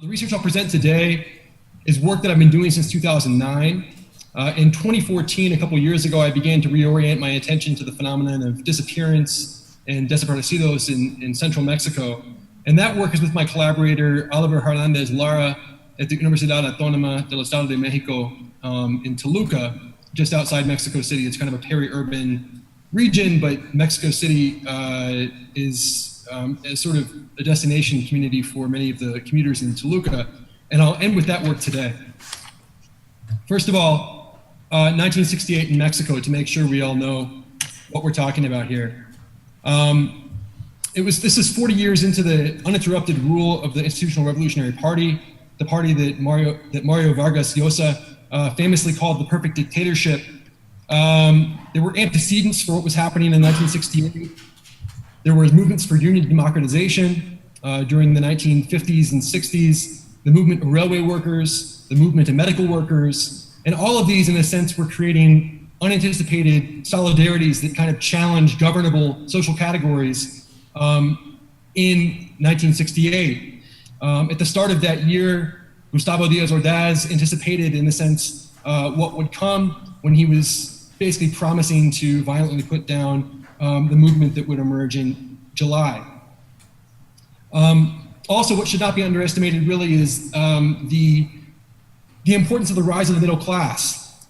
The research I'll present today is work that I've been doing since 2009. In 2014, a couple years ago, I began to reorient my attention to the phenomenon of disappearance and desaparecidos in central Mexico. And that work is with my collaborator, Oliver Hernandez Lara, at the Universidad Autónoma del Estado de Mexico in Toluca, just outside Mexico City. It's kind of a peri-urban region, but Mexico City is sort of a destination community for many of the commuters in Toluca. And I'll end with that work today. First of all, 1968 in Mexico, to make sure we all know what we're talking about here. This is 40 years into the uninterrupted rule of the Institutional Revolutionary Party, the party that Mario Vargas Llosa famously called the perfect dictatorship. There were antecedents for what was happening in 1968. There were movements for union democratization during the 1950s and 60s, the movement of railway workers, the movement of medical workers, and all of these, in a sense, were creating unanticipated solidarities that kind of challenged governable social categories in 1968. At the start of that year, Gustavo Díaz Ordaz anticipated, in a sense, what would come when he was basically promising to violently put down the movement that would emerge in July. Also, what should not be underestimated really is the importance of the rise of the middle class.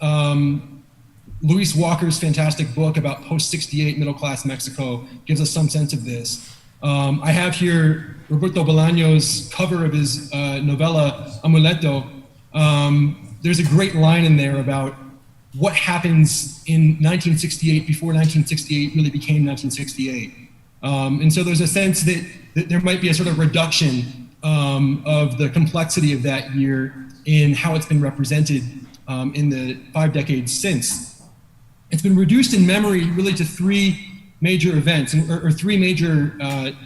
Luis Walker's fantastic book about post-68 middle-class Mexico gives us some sense of this. I have here Roberto Bolaño's cover of his novella Amuleto. There's a great line in there about what happens in 1968 before 1968 really became 1968. And so there's a sense that there might be a sort of reduction of the complexity of that year in how it's been represented in the 5 decades since. It's been reduced in memory really to 3 major events, or 3 major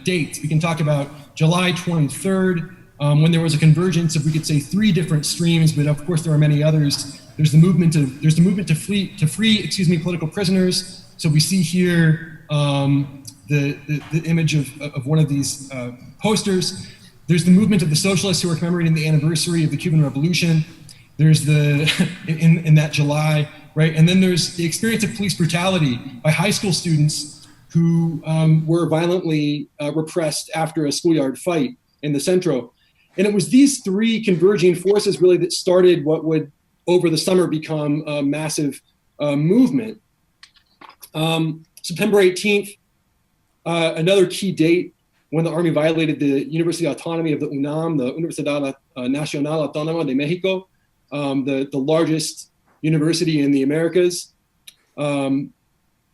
dates. We can talk about July 23rd, when there was a convergence of, we could say, 3 different streams, but of course there are many others. There's the movement to free political prisoners. So we see here the image of one of these posters. There's the movement of the socialists who are commemorating the anniversary of the Cuban Revolution. There's in that July, right? And then there's the experience of police brutality by high school students who were violently repressed after a schoolyard fight in the Centro. And it was these 3 converging forces really that started what would, over the summer, become a massive movement. September 18th, another key date when the army violated the University autonomy of the UNAM, the Universidad Nacional Autónoma de Mexico, the largest university in the Americas.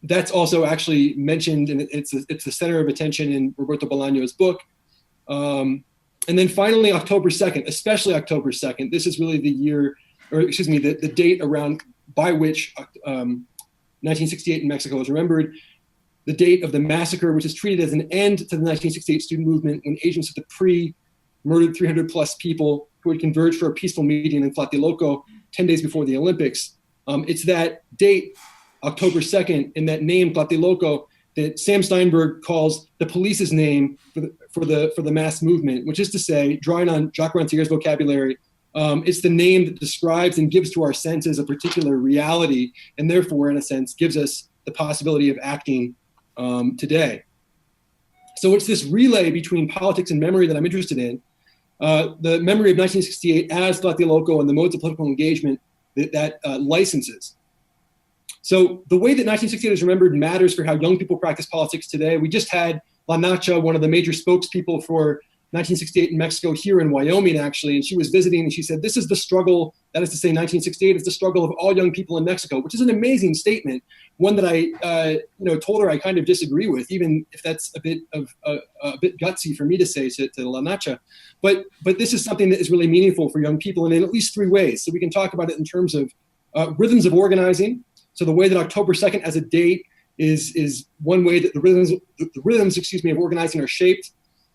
That's also actually mentioned, and it's the center of attention in Roberto Bolaño's book. And then finally, October 2nd, especially October 2nd, this is really the date around by which 1968 in Mexico is remembered, the date of the massacre, which is treated as an end to the 1968 student movement when agents of the PRI murdered 300 plus people who had converged for a peaceful meeting in Tlatelolco 10 days before the Olympics. It's that date, October 2nd, and that name, Tlatelolco, that Sam Steinberg calls the police's name for the mass movement, which is to say, drawing on Jacques Rantier's vocabulary, it's the name that describes and gives to our senses a particular reality, and therefore, in a sense, gives us the possibility of acting today. So it's this relay between politics and memory that I'm interested in. The memory of 1968 as Tlatelolco and the modes of political engagement that licenses. So the way that 1968 is remembered matters for how young people practice politics today. We just had La Nacha, one of the major spokespeople for 1968 in Mexico, here in Wyoming, actually, and she was visiting, and she said, this is the struggle, that is to say 1968 is the struggle of all young people in Mexico, which is an amazing statement, one that I told her I kind of disagree with, even if that's a bit gutsy for me to say to La Nacha. But this is something that is really meaningful for young people, and in at least 3 ways. So we can talk about it in terms of rhythms of organizing. So the way that October 2nd as a date is one way that the rhythms of organizing are shaped.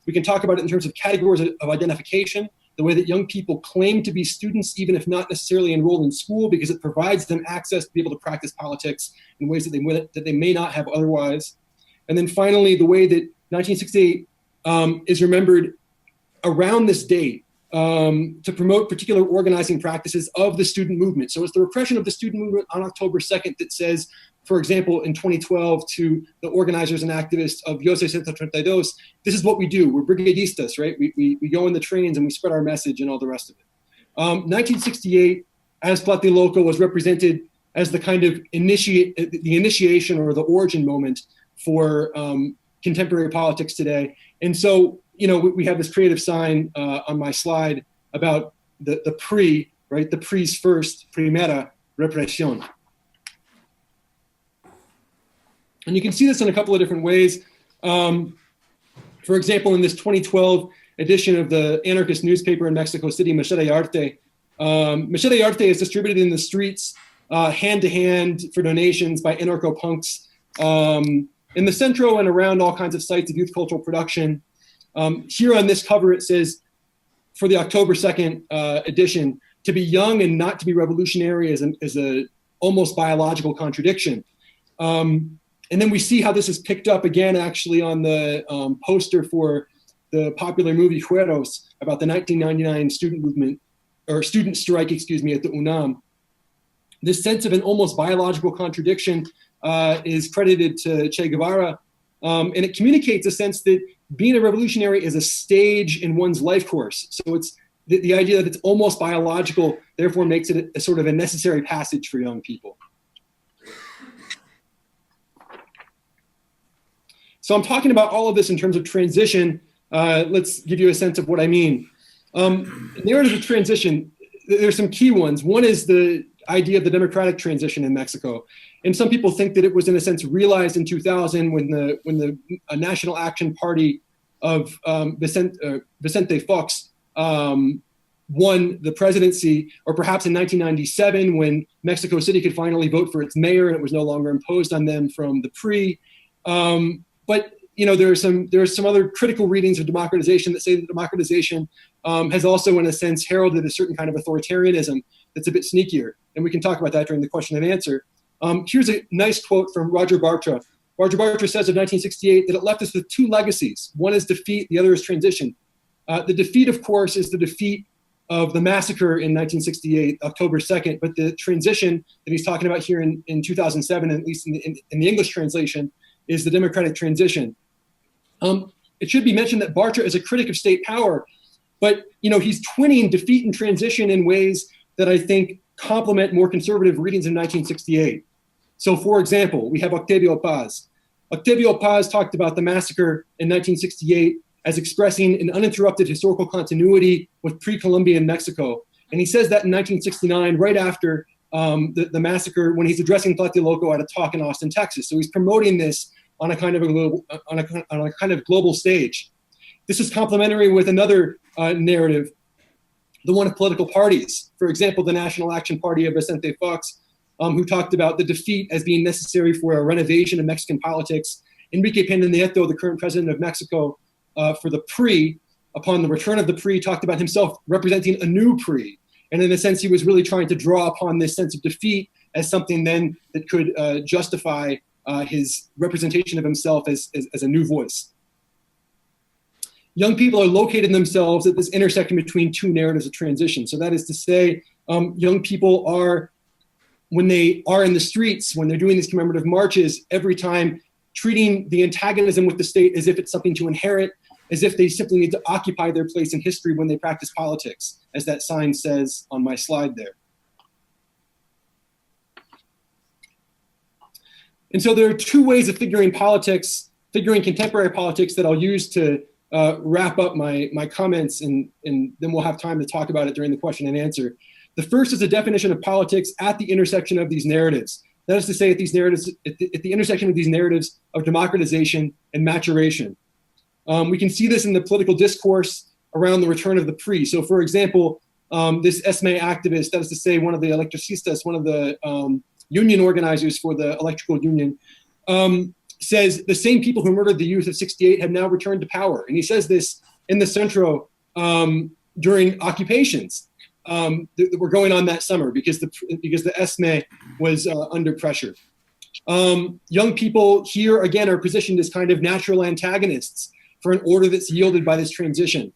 We can talk about it in terms of categories of identification, the way that young people claim to be students, even if not necessarily enrolled in school, because it provides them access to be able to practice politics in ways that they may not have otherwise. And then finally, the way that 1968 is remembered around this date to promote particular organizing practices of the student movement. So it's the repression of the student movement on October 2nd that says, for example, in 2012 to the organizers and activists of Yo Soy 132, this is what we do. We're brigadistas, right? We go in the trains and we spread our message and all the rest of it. 1968, as Tlatelolco was represented as the kind of initiation or the origin moment for contemporary politics today. And so, we have this creative sign on my slide about the PRI, right? The PRI's first, Primera Represión. And you can see this in a couple of different ways. For example, in this 2012 edition of the anarchist newspaper in Mexico City, Machete y Arte, Machete y Arte is distributed in the streets hand-to-hand for donations by anarcho-punks in the centro and around all kinds of sites of youth cultural production. Here on this cover, it says, for the October 2nd edition, to be young and not to be revolutionary is a almost biological contradiction. And then we see how this is picked up again, actually, on the poster for the popular movie Jueros about the 1999 student movement, or student strike, at the UNAM. This sense of an almost biological contradiction is credited to Che Guevara, and it communicates a sense that being a revolutionary is a stage in one's life course. So it's the idea that it's almost biological, therefore makes it a sort of a necessary passage for young people. So I'm talking about all of this in terms of transition. Let's give you a sense of what I mean. Narrative of transition, there's some key ones. One is the idea of the democratic transition in Mexico. And some people think that it was, in a sense, realized in 2000 when the National Action Party of Vicente Fox won the presidency, or perhaps in 1997 when Mexico City could finally vote for its mayor and it was no longer imposed on them from the PRI. But there are some other critical readings of democratization that say that democratization has also, in a sense, heralded a certain kind of authoritarianism that's a bit sneakier. And we can talk about that during the question and answer. Here's a nice quote from Roger Bartra. Roger Bartra says of 1968 that it left us with two legacies. One is defeat, the other is transition. The defeat, of course, is the defeat of the massacre in 1968, October 2nd, but the transition that he's talking about here in 2007, at least in the English translation, is the democratic transition. It should be mentioned that Bartra is a critic of state power, but he's twinning defeat and transition in ways that I think complement more conservative readings in 1968. So, for example, we have Octavio Paz. Octavio Paz talked about the massacre in 1968 as expressing an uninterrupted historical continuity with pre-Columbian Mexico. And he says that in 1969, right after the massacre, when he's addressing Tlatelolco at a talk in Austin, Texas. So he's promoting this on a kind of global stage. This is complementary with another narrative, the one of political parties. For example, the National Action Party of Vicente Fox, who talked about the defeat as being necessary for a renovation of Mexican politics. Enrique Peña Nieto, the current president of Mexico, for the PRI, upon the return of the PRI, talked about himself representing a new PRI. And in a sense, he was really trying to draw upon this sense of defeat as something then that could justify his representation of himself as a new voice. Young people are locating themselves at this intersection between two narratives of transition. So that is to say, young people are, when they are in the streets, when they're doing these commemorative marches, every time treating the antagonism with the state as if it's something to inherit, as if they simply need to occupy their place in history when they practice politics, as that sign says on my slide there. And so there are two ways of figuring contemporary politics that I'll use to wrap up my comments, and then we'll have time to talk about it during the question and answer. The first is a definition of politics at the intersection of these narratives. That is to say, at the intersection of these narratives of democratization and maturation. We can see this in the political discourse around the return of the PRI. So, for example, this ESME activist, that is to say, one of the electricistas, one of the union organizers for the electrical union, says the same people who murdered the youth of 68 have now returned to power. And he says this in the Centro during occupations that were going on that summer because the ESME was under pressure. Young people here, again, are positioned as kind of natural antagonists for an order that's yielded by this transition.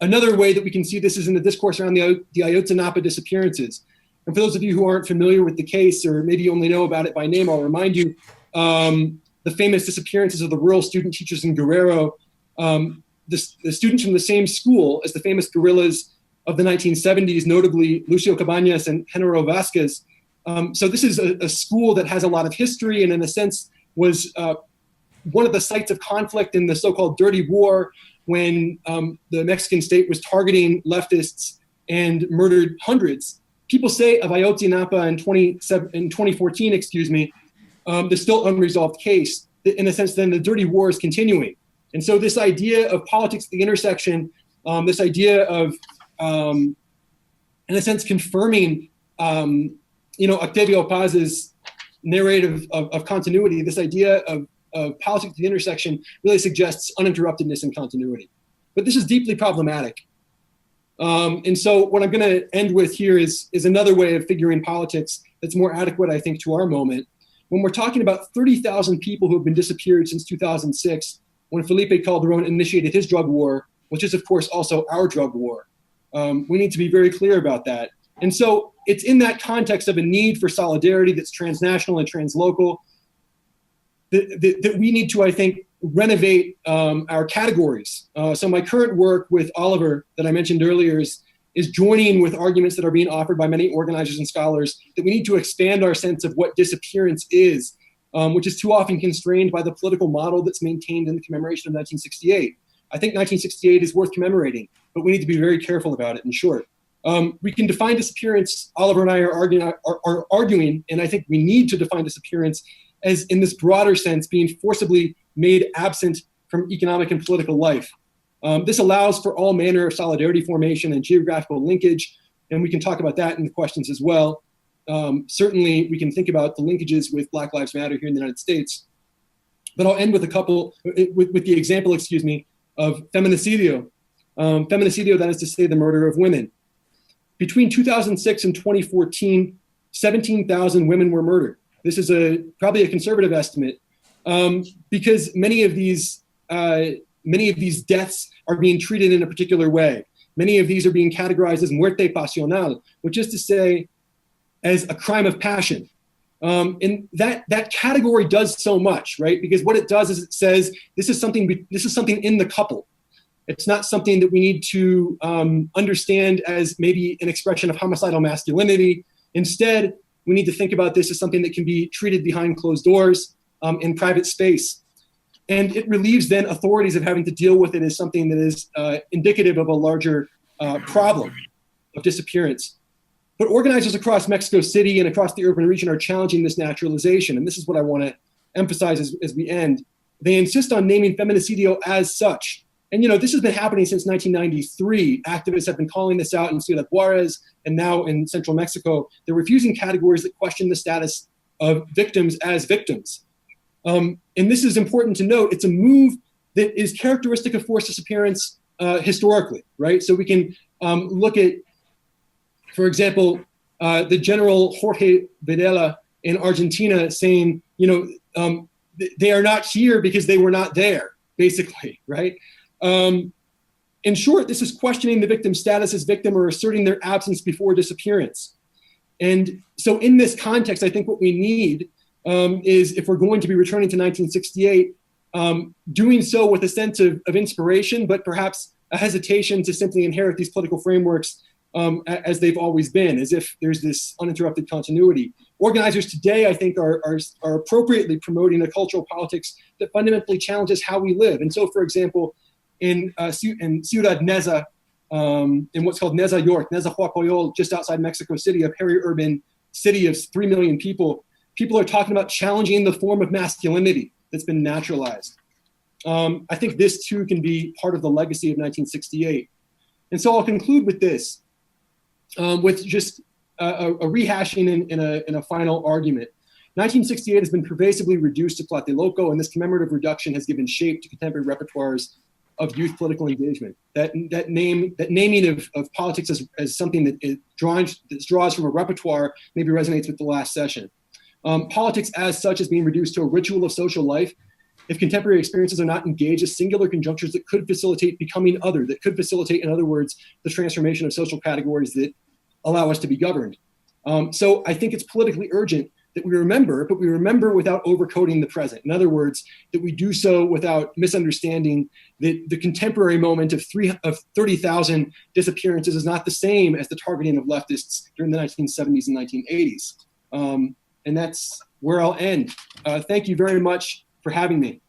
Another way that we can see this is in the discourse around the Ayotzinapa disappearances. And for those of you who aren't familiar with the case, or maybe only know about it by name, I'll remind you the famous disappearances of the rural student teachers in Guerrero, the students from the same school as the famous guerrillas of the 1970s, notably Lucio Cabañas and Genaro Vasquez. So this is a school that has a lot of history and in a sense was one of the sites of conflict in the so-called Dirty War when the Mexican state was targeting leftists and murdered hundreds. People say of Ayotzinapa in 2014, there's still unresolved case. In a sense, then the Dirty War is continuing. And so this idea of politics at the intersection, this idea of, in a sense, confirming, Octavio Paz's narrative of continuity, this idea of politics at the intersection really suggests uninterruptedness and continuity. But this is deeply problematic. And so what I'm going to end with here is another way of figuring politics that's more adequate, I think, to our moment. When we're talking about 30,000 people who have been disappeared since 2006, when Felipe Calderon initiated his drug war, which is, of course, also our drug war. We need to be very clear about that. And so it's in that context of a need for solidarity that's transnational and translocal that we need to, I think, renovate our categories. So my current work with Oliver that I mentioned earlier is joining with arguments that are being offered by many organizers and scholars that we need to expand our sense of what disappearance is, which is too often constrained by the political model that's maintained in the commemoration of 1968. I think 1968 is worth commemorating, but we need to be very careful about it, in short. We can define disappearance, Oliver and I are arguing, and I think we need to define disappearance as, in this broader sense, being forcibly made absent from economic and political life. This allows for all manner of solidarity formation and geographical linkage, and we can talk about that in the questions as well. Certainly, we can think about the linkages with Black Lives Matter here in the United States. But I'll end with with the example, of feminicidio. Feminicidio, that is to say, the murder of women. Between 2006 and 2014, 17,000 women were murdered. This is probably a conservative estimate because many of these deaths are being treated in a particular way. Many of these are being categorized as muerte pasional, which is to say, as a crime of passion. And that category does so much, right? Because what it does is it says this is something in the couple. It's not something that we need to understand as maybe an expression of homicidal masculinity. Instead, we need to think about this as something that can be treated behind closed doors in private space. And it relieves then authorities of having to deal with it as something that is indicative of a larger problem of disappearance. But organizers across Mexico City and across the urban region are challenging this naturalization. And this is what I want to emphasize as we end. They insist on naming feminicidio as such. And, this has been happening since 1993. Activists have been calling this out in Ciudad Juarez and now in central Mexico. They're refusing categories that question the status of victims as victims. And this is important to note. It's a move that is characteristic of forced disappearance historically, right? So we can look at, for example, the General Jorge Videla in Argentina saying, they are not here because they were not there, basically, right? In short, this is questioning the victim's status as victim or asserting their absence before disappearance. And so in this context, I think what we need is, if we're going to be returning to 1968, doing so with a sense of inspiration, but perhaps a hesitation to simply inherit these political frameworks as they've always been, as if there's this uninterrupted continuity. Organizers today, I think, are appropriately promoting a cultural politics that fundamentally challenges how we live. And so, for example, in Ciudad Neza, in what's called Neza York, Neza Huacoyol, just outside Mexico City, a peri-urban city of 3 million people, people are talking about challenging the form of masculinity that's been naturalized. I think this, too, can be part of the legacy of 1968. And so I'll conclude with this, with just a rehashing in a final argument. 1968 has been pervasively reduced to Tlatelolco, and this commemorative reduction has given shape to contemporary repertoires of youth political engagement. That naming of politics as something that draws from a repertoire maybe resonates with the last session. Politics as such is being reduced to a ritual of social life if contemporary experiences are not engaged as singular conjunctures that could facilitate becoming other, that could facilitate, in other words, the transformation of social categories that allow us to be governed. So I think it's politically urgent that we remember, but we remember without overcoding the present. In other words, that we do so without misunderstanding that the contemporary moment of 30,000 disappearances is not the same as the targeting of leftists during the 1970s and 1980s. And that's where I'll end. Thank you very much for having me.